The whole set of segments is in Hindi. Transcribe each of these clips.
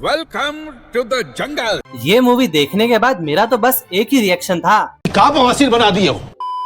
वेलकम टू द जंगल। ये मूवी देखने के बाद मेरा तो बस एक ही रिएक्शन था, क्या बवासीर बना दिए हो।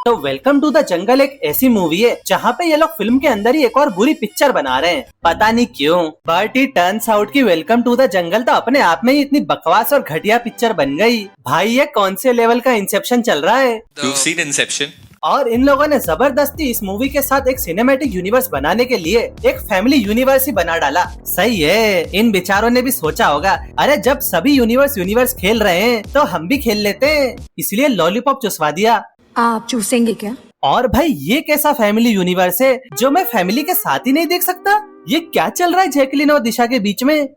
तो वेलकम टू द जंगल एक ऐसी मूवी है जहाँ पे ये लोग फिल्म के अंदर ही एक और बुरी पिक्चर बना रहे हैं, पता नहीं क्यों। बट इट टर्न्स आउट कि वेलकम टू द जंगल तो अपने आप में ही इतनी बकवास और घटिया पिक्चर बन गई। भाई ये कौन से लेवल का इंसेप्शन चल रहा है। You've seen Inception? और इन लोगों ने जबरदस्ती इस मूवी के साथ एक सिनेमैटिक यूनिवर्स बनाने के लिए एक फैमिली यूनिवर्स ही बना डाला। सही है, इन बेचारों ने भी सोचा होगा, अरे जब सभी यूनिवर्स खेल रहे हैं तो हम भी खेल लेते हैं, इसलिए लॉलीपॉप चुसवा दिया। आप चूसेंगे क्या? और भाई ये कैसा फैमिली यूनिवर्स है जो मैं फैमिली के साथ ही नहीं देख सकता। ये क्या चल रहा है जैकलीन और दिशा के बीच में।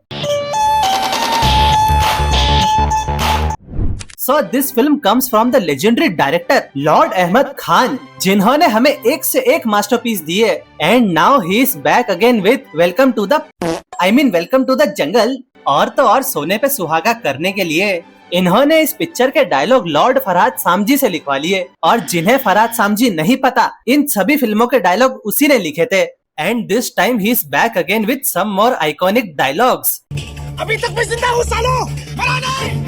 So this film comes from the legendary director Lord Ahmad Khan, जिन्होंने हमें एक से एक मास्टरपीस दिए। And now he is back again with Welcome to the Jungle। और तो और सोने पे सुहागा करने के लिए इन्होंने इस पिक्चर के डायलॉग लॉर्ड फरहाद सामजी से लिखवा लिए, और जिन्हें फरहाद सामजी नहीं पता, इन सभी फिल्मों के डायलॉग उसी ने लिखे थे। And this time he is back again with some more iconic dialogues। अभी तक मैं जिंदा हूँ सालो, मरा नहीं।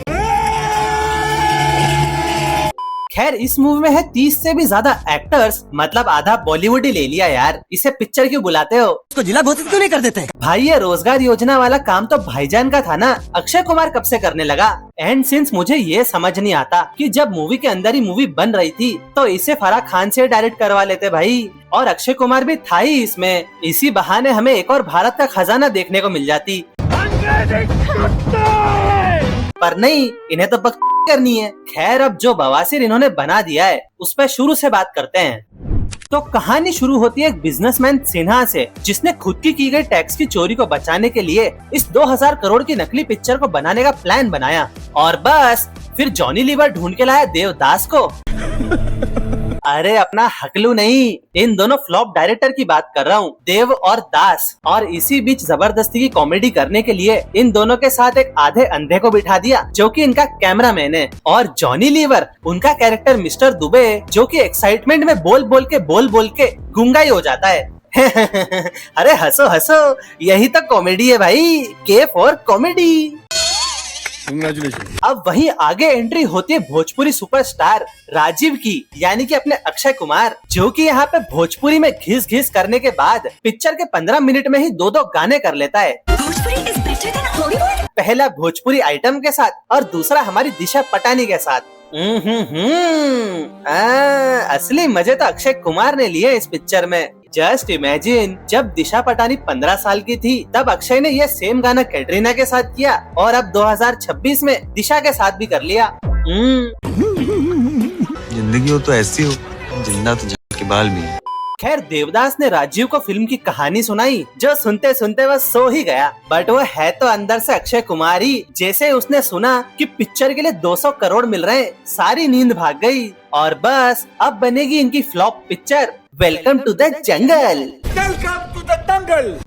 खैर इस मूवी में है 30 से भी ज्यादा एक्टर्स, मतलब आधा बॉलीवुड ही ले लिया यार। इसे पिक्चर क्यों बुलाते हो, इसको जिला घोषित क्यों नहीं कर देते? भाई ये रोजगार योजना वाला काम तो भाईजान का था ना, अक्षय कुमार कब से करने लगा। एंड सिंस मुझे ये समझ नहीं आता कि जब मूवी के अंदर ही मूवी बन रही थी तो इसे फराह खान से डायरेक्ट करवा लेते भाई, और अक्षय कुमार भी था ही इसमें। इसी बहाने हमें एक और भारत का खजाना देखने को मिल जाती, पर नहीं, इन्हें तो बक करनी है। खैर अब जो बवासीर इन्होंने बना दिया है उस पर शुरू से बात करते हैं। तो कहानी शुरू होती है एक बिजनेसमैन सिन्हा से, जिसने खुद की गई टैक्स की चोरी को बचाने के लिए इस 2000 करोड़ की नकली पिक्चर को बनाने का प्लान बनाया, और बस फिर जॉनी लीवर ढूंढ के लाया देवदास को। अरे अपना हकलू नहीं, इन दोनों फ्लॉप डायरेक्टर की बात कर रहा हूँ, देव और दास। और इसी बीच जबरदस्ती की कॉमेडी करने के लिए इन दोनों के साथ एक आधे अंधे को बिठा दिया जो कि इनका कैमरामैन है, और जॉनी लीवर उनका कैरेक्टर मिस्टर दुबे, जो कि एक्साइटमेंट में बोल बोल के गूंगा ही हो जाता है। अरे हंसो हंसो, यही तो कॉमेडी है भाई, के फॉर कॉमेडी। अब वहीं आगे एंट्री होती है भोजपुरी सुपरस्टार राजीव की, यानी कि अपने अक्षय कुमार, जो कि यहाँ पे भोजपुरी में घिस करने के बाद पिक्चर के 15 मिनट में ही 2 गाने कर लेता है। पहला भोजपुरी आइटम के साथ और दूसरा हमारी दिशा पटानी के साथ। असली मजे तो अक्षय कुमार ने लिए इस पिक्चर में। जस्ट इमेजिन, जब दिशा पटानी 15 साल की थी तब अक्षय ने ये सेम गाना कैटरीना के साथ किया, और अब 2026 में दिशा के साथ भी कर लिया। जिंदगी हो तो ऐसी हो, जिंदा तो जग के बाल में है। खैर देवदास ने राजीव को फिल्म की कहानी सुनाई, जो सुनते सुनते वह सो ही गया, बट वो है तो अंदर से अक्षय कुमार ही। जैसे उसने सुना कि पिक्चर के लिए 200 करोड़ मिल रहे हैं, सारी नींद भाग गई, और बस अब बनेगी इनकी flop picture welcome to the jungle.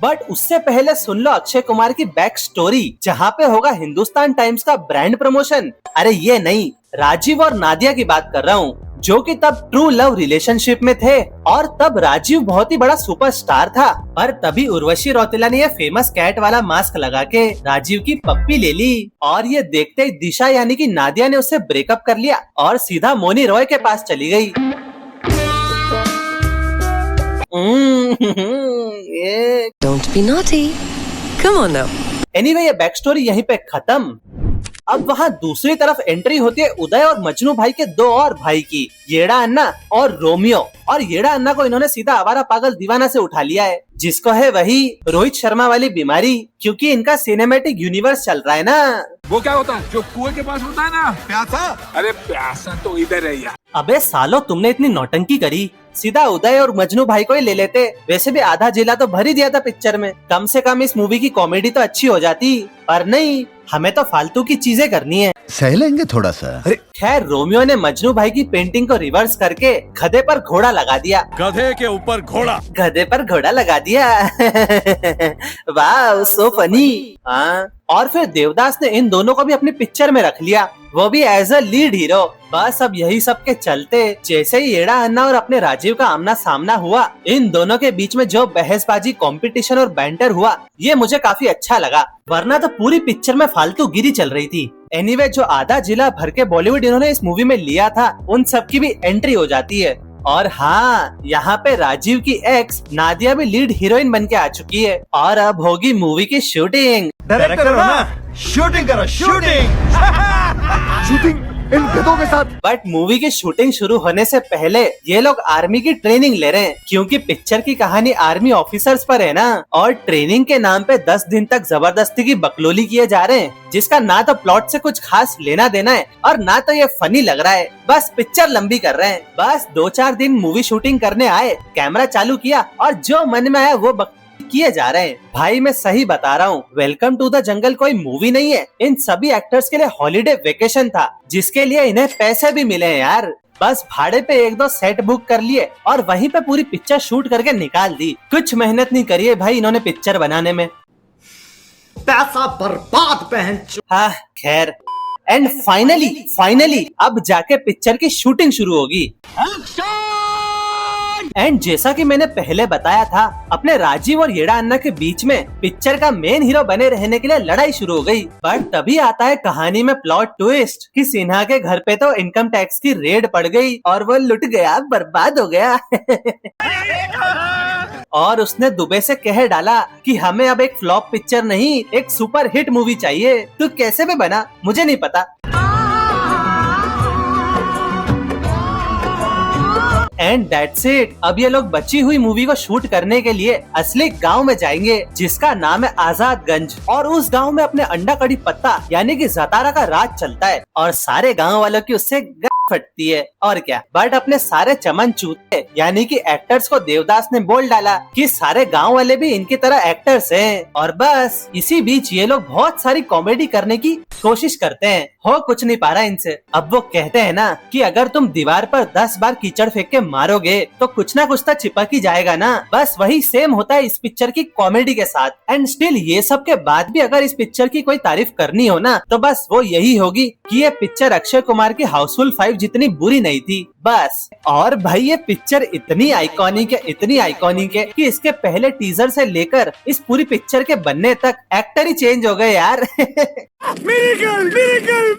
But उससे पहले सुन लो अक्षय कुमार की बैक स्टोरी, जहाँ पे होगा हिंदुस्तान टाइम्स का ब्रांड प्रमोशन। अरे ये नहीं, राजीव और नादिया की बात कर रहा हूँ, जो कि तब ट्रू लव रिलेशनशिप में थे, और तब राजीव बहुत ही बड़ा सुपरस्टार था। पर तभी उर्वशी रौतेला ने ये फेमस कैट वाला मास्क लगा के राजीव की पप्पी ले ली, और ये देखते ही दिशा यानी कि नादिया ने उससे ब्रेकअप कर लिया और सीधा मोनी रॉय के पास चली गई। Don't be naughty. Come on now. Anyway, ये बैक स्टोरी यहीं पे खत्म। अब वहाँ दूसरी तरफ एंट्री होती है उदय और मजनू भाई के 2 और भाई की, येड़ा अन्ना और रोमियो। और येड़ा अन्ना को इन्होंने सीधा आवारा पागल दीवाना से उठा लिया है, जिसको है वही रोहित शर्मा वाली बीमारी, क्योंकि इनका सिनेमैटिक यूनिवर्स चल रहा है ना। वो क्या होता है जो कुएं के पास होता है ना, प्यासा। अरे प्यासा तो इधर है यार। अबे सालो, तुमने इतनी नौटंकी करी, सीधा उदय और मजनू भाई को ही ले लेते। वैसे भी आधा जिला तो भर ही दिया था पिक्चर में, कम से कम इस मूवी की कॉमेडी तो अच्छी हो जाती। पर नहीं, हमें तो फालतू की चीजें करनी है। सह लेंगे थोड़ा सा। खैर रोमियो ने मजनू भाई की पेंटिंग को रिवर्स करके गधे पर घोड़ा लगा दिया। गधे के ऊपर घोड़ा, गधे पर घोड़ा लगा दिया। वाह सो फनी। हाँ, और फिर देवदास ने इन दोनों को भी अपनी पिक्चर में रख लिया, वो भी एज अ लीड हीरो। बस अब यही सब के चलते जैसे ही येड़ा अन्ना और अपने राजीव का आमना सामना हुआ, इन दोनों के बीच में जो बहसबाजी, कंपटीशन और बैंटर हुआ, ये मुझे काफी अच्छा लगा। वरना तो पूरी पिक्चर में फालतू गिरी चल रही थी। एनीवे जो आधा जिला भर के बॉलीवुड इन्होंने इस मूवी में लिया था उन सब की भी एंट्री हो जाती है। और हाँ, यहाँ पे राजीव की एक्स नादिया भी लीड हीरोइन बन के आ चुकी है और अब होगी मूवी की शूटिंग। डायरेक्टर हो ना, शूटिंग करो, शूटिंग शूटिंग इन गधों के साथ। बट मूवी की शूटिंग शुरू होने से पहले ये लोग आर्मी की ट्रेनिंग ले रहे हैं, क्योंकि पिक्चर की कहानी आर्मी ऑफिसर्स पर है ना। और ट्रेनिंग के नाम पे 10 दिन तक जबरदस्ती की बकलोली किए जा रहे हैं, जिसका ना तो प्लॉट से कुछ खास लेना देना है और ना तो ये फनी लग रहा है। बस पिक्चर लंबी कर रहे हैं। बस 2-4 दिन मूवी शूटिंग करने आए, कैमरा चालू किया और जो मन में आया वो किए जा रहे हैं। भाई मैं सही बता रहा हूँ, वेलकम टू द जंगल कोई मूवी नहीं है। इन सभी एक्टर्स के लिए हॉलीडे वेकेशन था, जिसके लिए इन्हें पैसे भी मिले हैं यार। बस भाड़े पे 1-2 सेट बुक कर लिए और वहीं पे पूरी पिक्चर शूट करके निकाल दी। कुछ मेहनत नहीं करी है भाई इन्होंने पिक्चर बनाने में, पैसा बर्बाद पहन। हाँ खैर। एंड फाइनली अब जाके पिक्चर की शूटिंग शुरू होगी। एंड जैसा कि मैंने पहले बताया था, अपने राजीव और येड़ा अन्ना के बीच में पिक्चर का मेन हीरो बने रहने के लिए लड़ाई शुरू हो गई। बट तभी आता है कहानी में प्लॉट ट्विस्ट कि सिन्हा के घर पे तो इनकम टैक्स की रेड पड़ गई और वो लुट गया, बर्बाद हो गया। और उसने दुबे से कह डाला कि हमें अब एक फ्लॉप पिक्चर नहीं, एक सुपर हिट मूवी चाहिए। तो कैसे भी बना मुझे नहीं पता। And that's it. अब ये लोग बची हुई मूवी को शूट करने के लिए असली गांव में जाएंगे, जिसका नाम है आजादगंज। और उस गांव में अपने अंडा कड़ी पत्ता यानी कि जतारा का राज चलता है और सारे गांव वालों की उससे फटती है। और क्या, बट अपने सारे चमन चूते यानी कि एक्टर्स को देवदास ने बोल डाला कि सारे गांव वाले भी इनकी तरह एक्टर्स हैं। और बस इसी बीच ये लोग बहुत सारी कॉमेडी करने की कोशिश करते हैं, हो कुछ नहीं पा रहा इनसे। अब वो कहते हैं ना कि अगर तुम दीवार पर 10 बार कीचड़ फेंक के मारोगे तो कुछ ना कुछ तो चिपक ही जाएगा ना। बस वही सेम होता है इस पिक्चर की कॉमेडी के साथ। एंड स्टिल ये सब के बाद भी अगर इस पिक्चर की कोई तारीफ करनी हो ना तो बस वो यही होगी कि ये पिक्चर अक्षय कुमार की हाउसफुल 5 जितनी बुरी नहीं थी बस। और भाई ये पिक्चर इतनी आइकॉनिक है कि इसके पहले टीजर से लेकर इस पूरी पिक्चर के बनने तक एक्टर ही चेंज हो गए यार।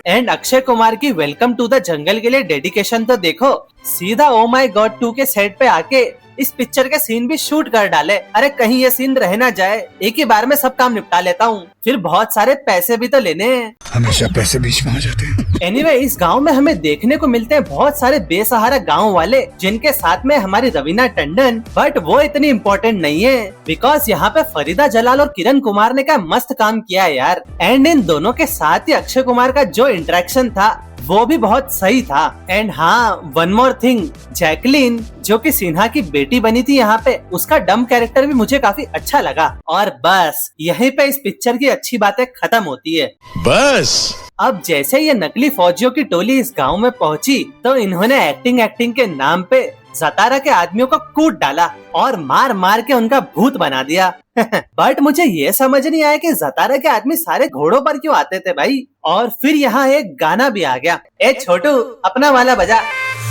एंड अक्षय कुमार की वेलकम टू द जंगल के लिए डेडिकेशन तो देखो, सीधा ओ माय गॉड 2 के सेट पे आके इस पिक्चर के सीन भी शूट कर डाले। अरे कहीं ये सीन रह ना जाए, एक ही बार में सब काम निपटा लेता हूँ, फिर बहुत सारे पैसे भी तो लेने हैं। हमेशा पैसे बीच में आ जाते हैं। एनीवे इस गांव में हमें देखने को मिलते हैं बहुत सारे बेसहारा गांव वाले, जिनके साथ में हमारी रवीना टंडन। बट वो इतनी इम्पोर्टेंट नहीं है, बिकॉज यहाँ पे फरीदा जलाल और किरण कुमार ने क्या मस्त काम किया है यार। एंड इन दोनों के साथ ही अक्षय कुमार का जो इंटरेक्शन था वो भी बहुत सही था। एंड हाँ, वन मोर थिंग, जैकलीन जो कि सिन्हा की बेटी बनी थी यहाँ पे, उसका डम कैरेक्टर भी मुझे काफी अच्छा लगा। और बस यहीं पे इस पिक्चर की अच्छी बातें खत्म होती है। बस अब जैसे ये नकली फौजियों की टोली इस गांव में पहुंची तो इन्होंने एक्टिंग के नाम पे जतारा के आदमियों को कूट डाला और मार मार के उनका भूत बना दिया। बट मुझे ये समझ नहीं आया कि जतारा के आदमी सारे घोड़ों पर क्यों आते थे भाई। और फिर यहाँ एक गाना भी आ गया, ए छोटू अपना वाला बजा।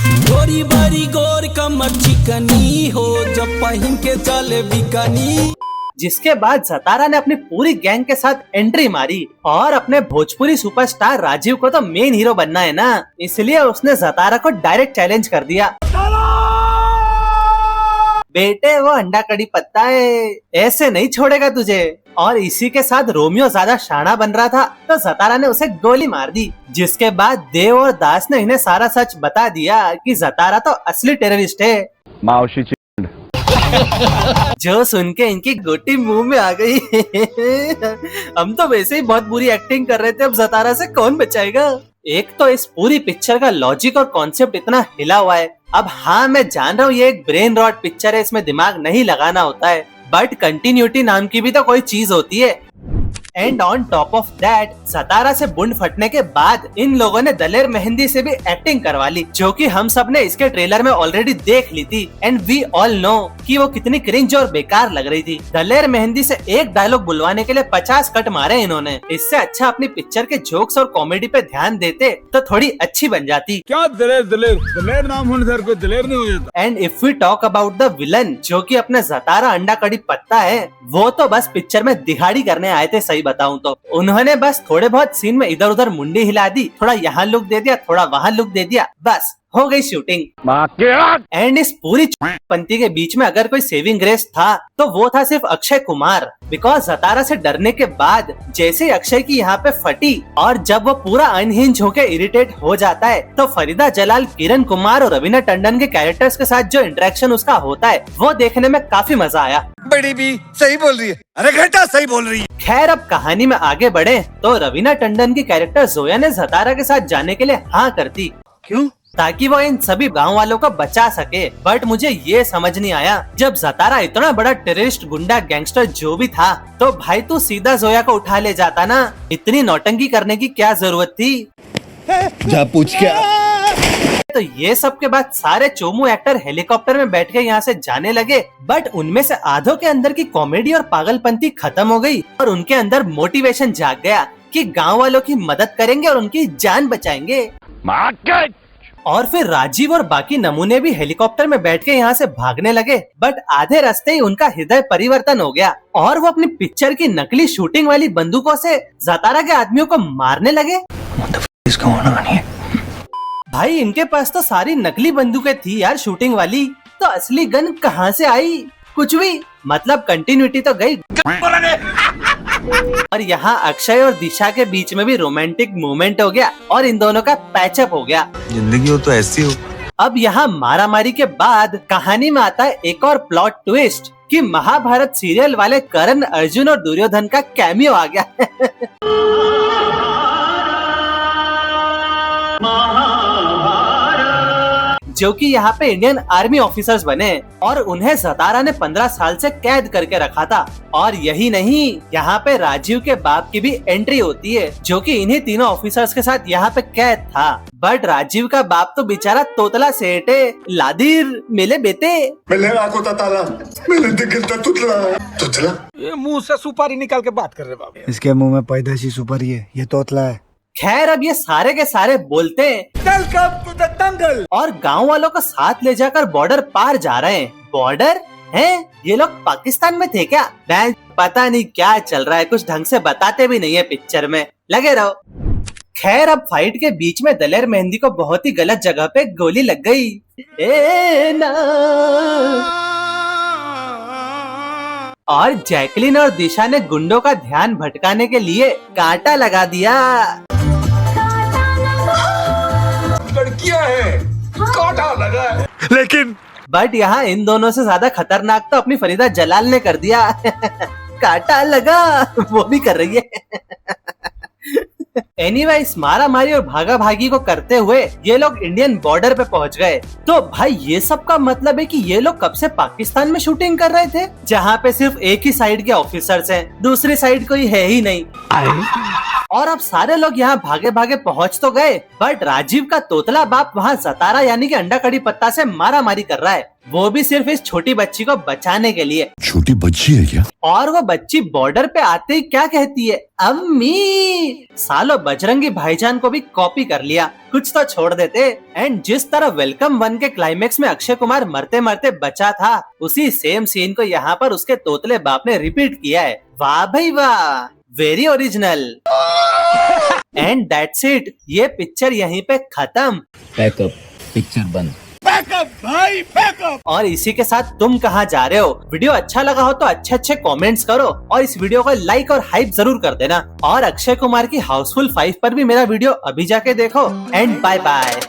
गोरी बारी गोर कमर चिकनी हो जब पहन के चले बिकनी। जिसके बाद जतारा ने अपनी पूरी गैंग के साथ एंट्री मारी और अपने भोजपुरी सुपरस्टार राजीव को तो मेन हीरो बनना है ना, इसलिए उसने जतारा को डायरेक्ट चैलेंज कर दिया। बेटे वो अंडा कड़ी पत्ता है, ऐसे नहीं छोड़ेगा तुझे। और इसी के साथ रोमियो ज्यादा शाना बन रहा था तो जतारा ने उसे गोली मार दी। जिसके बाद देव और दास ने इन्हें सारा सच बता दिया कि जतारा तो असली टेररिस्ट है। जो सुन के इनकी गोटी मुंह में आ गई। हम तो वैसे ही बहुत बुरी एक्टिंग कर रहे थे, अब जतारा से कौन बचाएगा। एक तो इस पूरी पिक्चर का लॉजिक और कॉन्सेप्ट इतना हिला हुआ है। अब हाँ मैं जान रहा हूँ ये एक ब्रेन रॉट पिक्चर है, इसमें दिमाग नहीं लगाना होता है, बट कंटिन्यूटी नाम की भी तो कोई चीज होती है। And on top of that Jatara से बुंड फटने के बाद इन लोगों ने दलेर मेहंदी से भी एक्टिंग करवा ली, जो कि हम सब ने इसके ट्रेलर में ऑलरेडी देख ली थी। एंड वी ऑल नो कि वो कितनी क्रिंज और बेकार लग रही थी। दलेर मेहंदी से एक डायलॉग बुलवाने के लिए 50 कट मारे इन्होंने। इससे अच्छा अपनी पिक्चर के जोक्स और कॉमेडी पे ध्यान देते तो थोड़ी अच्छी बन जाती। क्या दलेर नाम होने से कोई दलेर नहीं हो जाता। And if we talk about the villain जो कि अपने जतारा अंडा कड़ी पत्ता है, वो तो बस पिक्चर में दिहाड़ी करने आए थे, सही बताऊं तो उन्होंने बस थोड़े बहुत सीन में इधर उधर मुंडी हिला दी, थोड़ा यहाँ लुक दे दिया, थोड़ा वहाँ लुक दे दिया, बस हो गई शूटिंग। एंड इस पूरी पंक्ति के बीच में अगर कोई सेविंग ग्रेस था तो वो था सिर्फ अक्षय कुमार। बिकॉज ज़तारा से डरने के बाद जैसे ही अक्षय की यहाँ पे फटी और जब वो पूरा अनहिंज होके इरिटेट हो जाता है तो फरीदा जलाल, किरण कुमार और रवीना टंडन के कैरेक्टर्स के साथ जो इंटरेक्शन उसका होता है वो देखने में काफी मजा आया। बड़ी भी सही बोल रही है, अरे घंटा सही बोल रही है। खैर अब कहानी में आगे बढ़े तो रवीना टंडन की कैरेक्टर जोया ने ज़तारा के साथ जाने के लिए हाँ कर दी। क्यों? ताकि वो इन सभी गांव वालों को बचा सके। बट मुझे ये समझ नहीं आया, जब ज़तारा इतना बड़ा टेररिस्ट, गुंडा, गैंगस्टर जो भी था तो भाई तू सीधा जोया को उठा ले जाता ना, इतनी नौटंकी करने की क्या जरूरत थी? जा पूछ क्या। तो ये सब के बाद सारे चोमू एक्टर हेलीकॉप्टर में बैठ के यहाँ से जाने लगे। बट उनमें से आधों के अंदर की कॉमेडी और पागलपंती खत्म हो गई और उनके अंदर मोटिवेशन जाग गया कि गांव वालों की मदद करेंगे और उनकी जान बचाएंगे। और फिर राजीव और बाकी नमूने भी हेलीकॉप्टर में बैठ के यहाँ से भागने लगे। बट आधे रास्ते ही उनका हृदय परिवर्तन हो गया और वो अपनी पिक्चर की नकली शूटिंग वाली बंदूकों से ज़तारा के आदमियों को मारने लगे। भाई इनके पास तो सारी नकली बंदूकें थी यार शूटिंग वाली, तो असली गन कहाँ से आई? कुछ भी, मतलब कंटिन्यूटी तो गई। और यहाँ अक्षय और दिशा के बीच में भी रोमांटिक मोमेंट हो गया और इन दोनों का पैचअप हो गया। जिंदगी हो तो ऐसी हो। अब यहाँ मारामारी के बाद कहानी में आता है एक और प्लॉट ट्विस्ट कि महाभारत सीरियल वाले करण, अर्जुन और दुर्योधन का कैमियो आ गया। जो कि यहाँ पे इंडियन आर्मी ऑफिसर्स बने और उन्हें ज़तारा ने 15 साल से कैद करके रखा था। और यही नहीं, यहाँ पे राजीव के बाप की भी एंट्री होती है जो कि इन्हीं तीनों ऑफिसर्स के साथ यहाँ पे कैद था। बट राजीव का बाप तो बेचारा तोतला सेठ है, लादिर मेले बेटे। ये मुंह से सुपारी निकाल के बात कर रहे बाबू। इसके मुंह में पैदाइशी सुपारी है, ये तोतला है। खैर अब ये सारे के सारे बोलते हैं और गांव वालों को साथ ले जाकर बॉर्डर पार जा रहे हैं। बॉर्डर है? ये लोग पाकिस्तान में थे क्या? पता नहीं क्या चल रहा है, कुछ ढंग से बताते भी नहीं है पिक्चर में, लगे रहो। खैर अब फाइट के बीच में दलेर मेहंदी को बहुत ही गलत जगह पे गोली लग गई। और जैकलिन और दिशा ने गुंडों का ध्यान भटकाने के लिए कांटा लगा दिया। लड़कियां है, कांटा लगा है। लेकिन बट यहाँ इन दोनों से ज्यादा खतरनाक तो अपनी फरीदा जलाल ने कर दिया। कांटा लगा, वो भी कर रही है। एनीवेज मारा मारी और भागा भागी को करते हुए ये लोग इंडियन बॉर्डर पे पहुंच गए। तो भाई ये सब का मतलब है कि ये लोग कब से पाकिस्तान में शूटिंग कर रहे थे, जहाँ पे सिर्फ एक ही साइड के ऑफिसर्स हैं, दूसरी साइड कोई है ही नहीं। और अब सारे लोग यहाँ भागे भागे पहुँच तो गए, बट राजीव का तोतला बाप वहाँ ज़तारा यानी कि अंडा कड़ी पत्ता से मारा मारी कर रहा है, वो भी सिर्फ इस छोटी बच्ची को बचाने के लिए। छोटी बच्ची है क्या? और वो बच्ची बॉर्डर पे आते ही क्या कहती है, अम्मी। सालो बजरंगी भाईजान को भी कॉपी कर लिया, कुछ तो छोड़ देते। एंड जिस तरह वेलकम 1 के क्लाइमेक्स में अक्षय कुमार मरते मरते बचा था, उसी सेम सीन को यहाँ पर उसके तोतले बाप ने रिपीट किया है। वाह भाई वाह, very original. And that's it, ये पिक्चर यहीं पे खत्म। पैकअप, पिक्चर बंद। बैकअप भाई, बैकअप। और इसी के साथ तुम कहाँ जा रहे हो? वीडियो अच्छा लगा हो तो अच्छे कमेंट्स करो और इस वीडियो को लाइक और हाइप जरूर कर देना। और अक्षय कुमार की हाउसफुल 5 पर भी मेरा वीडियो अभी जाके देखो। And bye bye.